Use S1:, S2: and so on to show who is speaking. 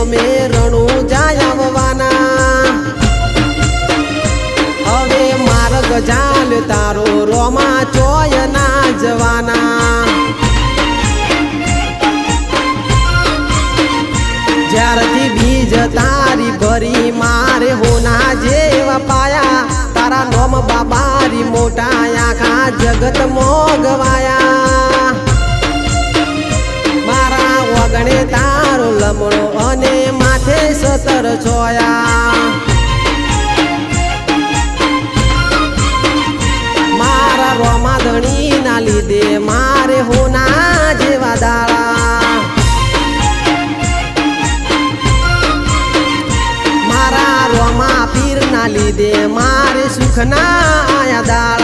S1: અમે રણું જાય આવવાના હવે માર્ગ જાલ તારો રોમા ચોય ના જવાના જ્યારથી બીજ તારી ભરી મારે હોના જેવા પાયા તારા નોમ બાબારી મોટા આખા જગત મોગવાયા મારા વગણે તારો લમણો અને માથે 17 છોયા મારા રોમા ધણી ના લીધે મારે હોના જેવા દાડા મારા રોમા પીર ના લીધે મારે સુખ ના આયા દા